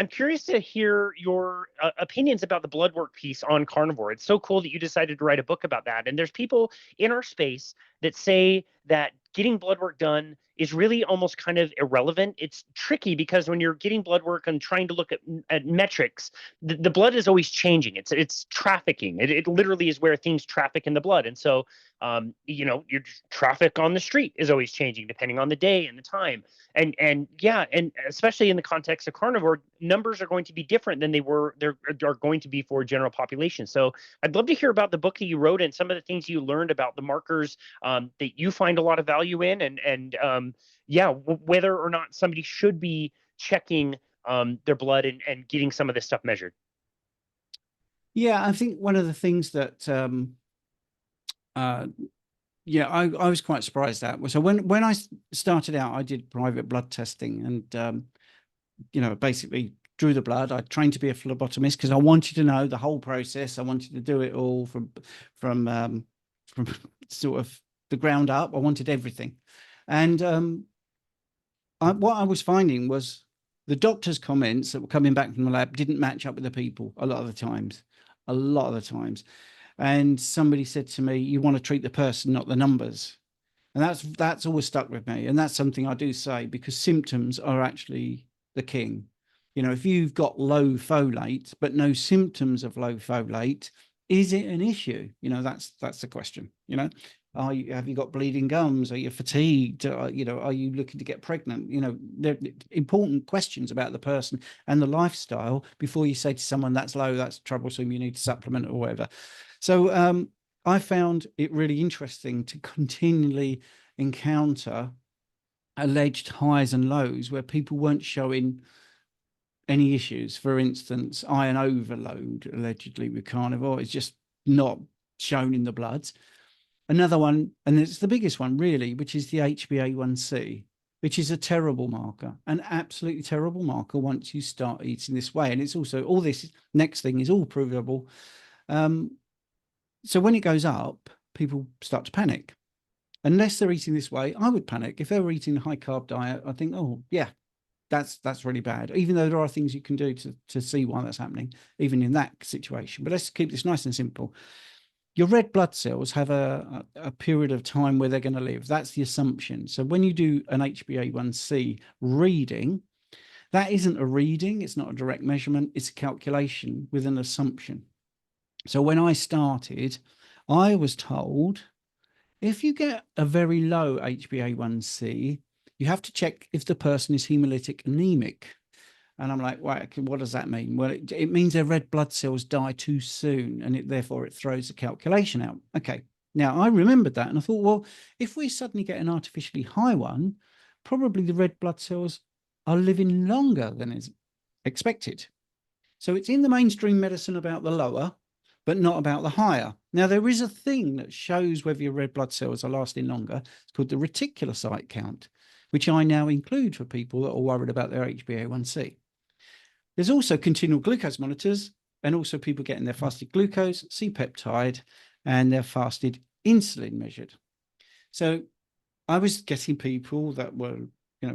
I'm curious to hear your opinions about the Bloodwork piece on carnivore. It's so cool that you decided to write a book about that. And there's people in our space that say that getting blood work done is really almost kind of irrelevant. It's tricky because when you're getting blood work and trying to look at metrics, the blood is always changing. It's trafficking. It literally is where things traffic in the blood. And so your traffic on the street is always changing depending on the day and the time. And yeah, and especially in the context of carnivore, numbers are going to be different than they are going to be for general population. So I'd love to hear about the book that you wrote and some of the things you learned about the markers that you find a lot of value in, and yeah, whether or not somebody should be checking their blood and getting some of this stuff measured. Yeah, I think one of the things that yeah, I was quite surprised at was, so when I started out, I did private blood testing, and basically drew the blood. I trained to be a phlebotomist because I wanted to know the whole process. I wanted to do it all from sort of the ground up. I wanted everything, and what I was finding was the doctor's comments that were coming back from the lab didn't match up with the people a lot of the times. And somebody said to me, you want to treat the person, not the numbers. And that's always stuck with me. And that's something I do say, because symptoms are actually the king. If you've got low folate, but no symptoms of low folate, is it an issue? That's the question. Have you got bleeding gums? Are you fatigued? Are you looking to get pregnant? They're important questions about the person and the lifestyle before you say to someone that's low, that's troublesome, you need to supplement or whatever. So I found it really interesting to continually encounter alleged highs and lows where people weren't showing any issues. For instance, iron overload allegedly with carnivore is just not shown in the bloods. Another one, and it's the biggest one really, which is the HbA1c, which is a terrible marker, an absolutely terrible marker once you start eating this way. And it's also, all this next thing is all provable. So when it goes up, people start to panic. Unless they're eating this way, I would panic. If they were eating a high carb diet, I think, oh yeah, that's really bad. Even though there are things you can do to see why that's happening, even in that situation. But let's keep this nice and simple. Your red blood cells have a period of time where they're going to live. That's the assumption. So when you do an HbA1c reading, that isn't a reading. It's not a direct measurement. It's a calculation with an assumption. So when I started, I was told if you get a very low HbA1c, you have to check if the person is hemolytic anemic. And I'm like, right, what does that mean? Well, it means their red blood cells die too soon, and therefore it throws the calculation out. Okay, now I remembered that, and I thought, well, if we suddenly get an artificially high one, probably the red blood cells are living longer than is expected. So it's in the mainstream medicine about the lower, but not about the higher. Now, there is a thing that shows whether your red blood cells are lasting longer. It's called the reticulocyte count, which I now include for people that are worried about their HbA1c. There's also continual glucose monitors, and also people getting their fasted glucose, C-peptide, and their fasted insulin measured. So I was getting people that were,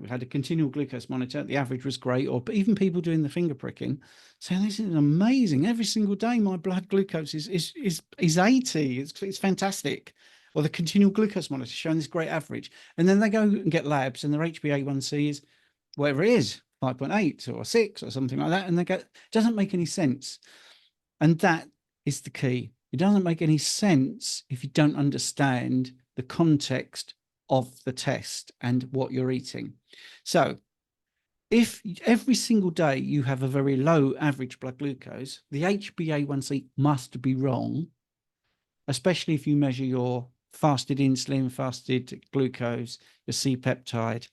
had a continual glucose monitor. The average was great, or even people doing the finger pricking, saying this is amazing. Every single day, my blood glucose is 80. It's fantastic. Or the continual glucose monitor showing this great average. And then they go and get labs, and their HbA1c is whatever it is, 5.8 or 6 or something like that. And they go, it doesn't make any sense. And that is the key. It doesn't make any sense if you don't understand the context of the test and what you're eating. So if every single day you have a very low average blood glucose, the HbA1c must be wrong, especially if you measure your fasted insulin, fasted glucose, your C-peptide.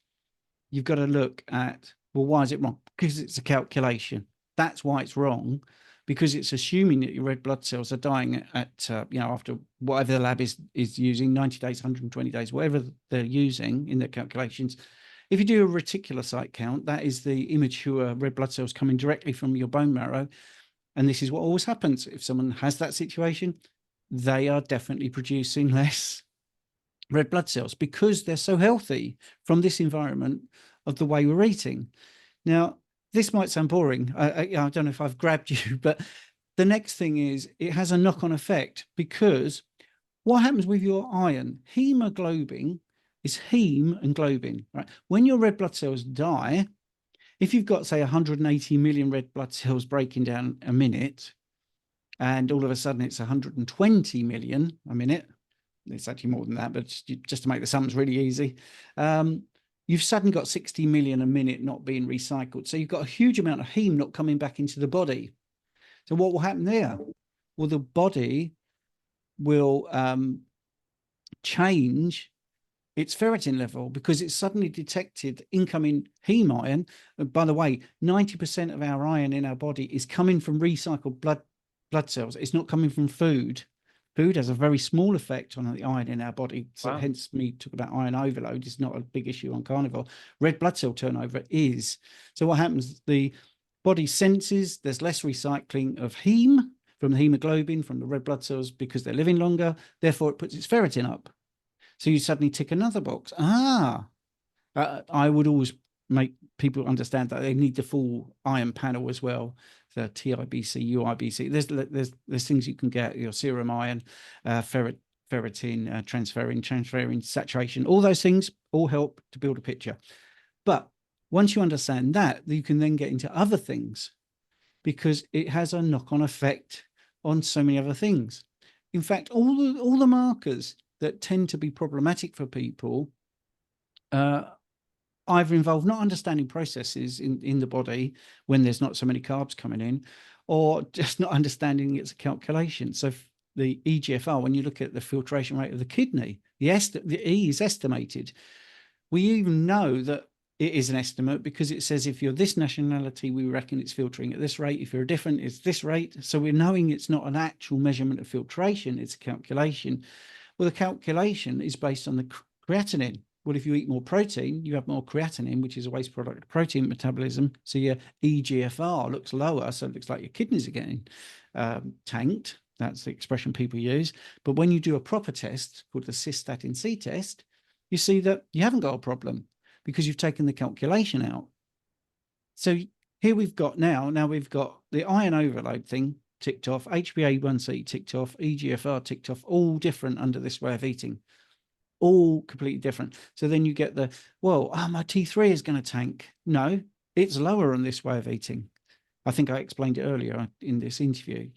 You've got to look at, well, why is it wrong? Because it's a calculation. That's why it's wrong, because it's assuming that your red blood cells are dying at, after whatever the lab is using, 90 days, 120 days, whatever they're using in their calculations. If you do a reticulocyte count, that is the immature red blood cells coming directly from your bone marrow. And this is what always happens. If someone has that situation, they are definitely producing less red blood cells because they're so healthy from this environment of the way we're eating. Now, this might sound boring. I don't know if I've grabbed you, but the next thing is it has a knock-on effect, because what happens with your iron? Hemoglobin is heme and globin, right? When your red blood cells die, if you've got, say, 180 million red blood cells breaking down a minute, and all of a sudden it's 120 million a minute, it's actually more than that, but just to make the sums really easy, you've suddenly got 60 million a minute not being recycled. So you've got a huge amount of heme not coming back into the body. So what will happen there? Well, the body will change its ferritin level, because it's suddenly detected incoming heme iron. And by the way, 90% of our iron in our body is coming from recycled blood cells. It's not coming from food. Food has a very small effect on the iron in our body. So Wow. hence me talk about iron overload. It's not a big issue on carnivore. Red blood cell turnover is. So what happens? The body senses there's less recycling of heme from the hemoglobin, from the red blood cells, because they're living longer. Therefore, it puts its ferritin up. So you suddenly tick another box. I would always make people understand that they need the full iron panel as well. The TIBC, UIBC. There's things you can get, your serum iron, ferritin, transferrin, saturation. All those things all help to build a picture. But once you understand that, you can then get into other things, because it has a knock-on effect on so many other things. In fact, all the markers that tend to be problematic for people either involve not understanding processes in the body when there's not so many carbs coming in, or just not understanding it's a calculation. So the EGFR, when you look at the filtration rate of the kidney, the E is estimated. We even know that it is an estimate, because it says if you're this nationality, we reckon it's filtering at this rate. If you're different, it's this rate. So we're knowing it's not an actual measurement of filtration, it's a calculation. Well, the calculation is based on the creatinine. Well, if you eat more protein, you have more creatinine, which is a waste product of protein metabolism. So your EGFR looks lower. So it looks like your kidneys are getting tanked. That's the expression people use. But when you do a proper test called the cystatin C test, you see that you haven't got a problem, because you've taken the calculation out. So here we've got now we've got the iron overload thing ticked off, HbA1c ticked off, EGFR ticked off, all different under this way of eating, all completely different. So then you get my T3 is going to tank. No, it's lower on this way of eating. I think I explained it earlier in this interview.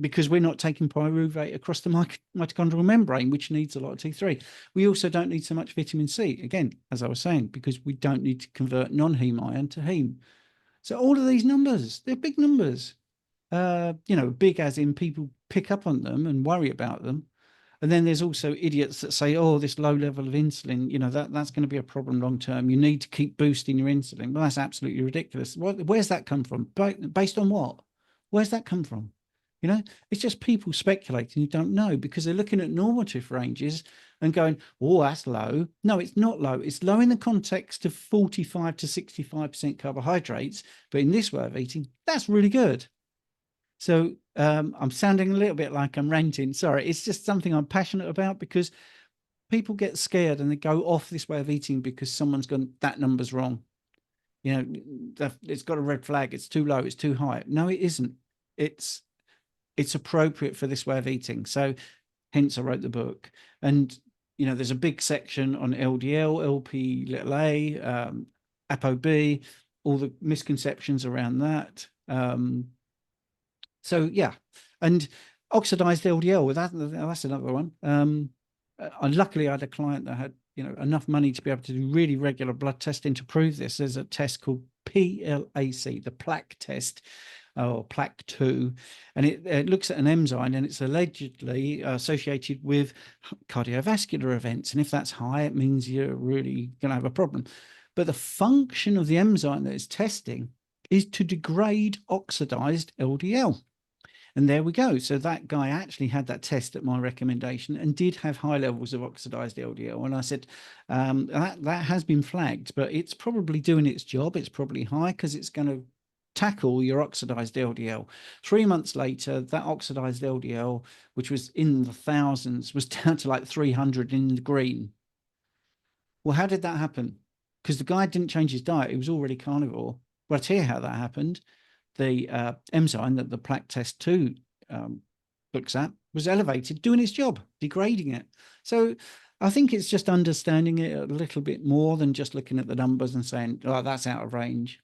Because we're not taking pyruvate across the mitochondrial membrane, which needs a lot of T3. We also don't need so much vitamin C, again, as I was saying, because we don't need to convert non-heme iron to heme. So all of these numbers, they're big numbers. Big as in people pick up on them and worry about them. And then there's also idiots that say, oh, this low level of insulin, that's going to be a problem long term. You need to keep boosting your insulin. Well, that's absolutely ridiculous. Where's that come from? Based on what? Where's that come from? It's just people speculating who don't know, because they're looking at normative ranges and going, oh, that's low. No, it's not low. It's low in the context of 45 to 65% carbohydrates. But in this way of eating, that's really good. So I'm sounding a little bit like I'm ranting. Sorry, it's just something I'm passionate about, because people get scared and they go off this way of eating because someone's gone, that number's wrong. It's got a red flag. It's too low. It's too high. No, it isn't. It's appropriate for this way of eating. So hence I wrote the book. And, there's a big section on LDL, LP little a, ApoB, all the misconceptions around that. So, yeah. And oxidized LDL, that's another one. Luckily, I had a client that had, enough money to be able to do really regular blood testing to prove this. There's a test called PLAC, the plaque test, or plaque 2, and it looks at an enzyme, and it's allegedly associated with cardiovascular events. And if that's high, it means you're really going to have a problem. But the function of the enzyme that it's testing is to degrade oxidized LDL. And there we go. So that guy actually had that test at my recommendation and did have high levels of oxidized LDL. And I said, that has been flagged, but it's probably doing its job. It's probably high because it's going to tackle your oxidized LDL. 3 months later, that oxidized LDL, which was in the thousands, was down to like 300 in the green. Well, how did that happen? Because the guy didn't change his diet. He was already carnivore. Well, I tell you how that happened. The enzyme that the plaque test 2 looks at was elevated, doing its job, degrading it. So I think it's just understanding it a little bit more than just looking at the numbers and saying, oh, that's out of range.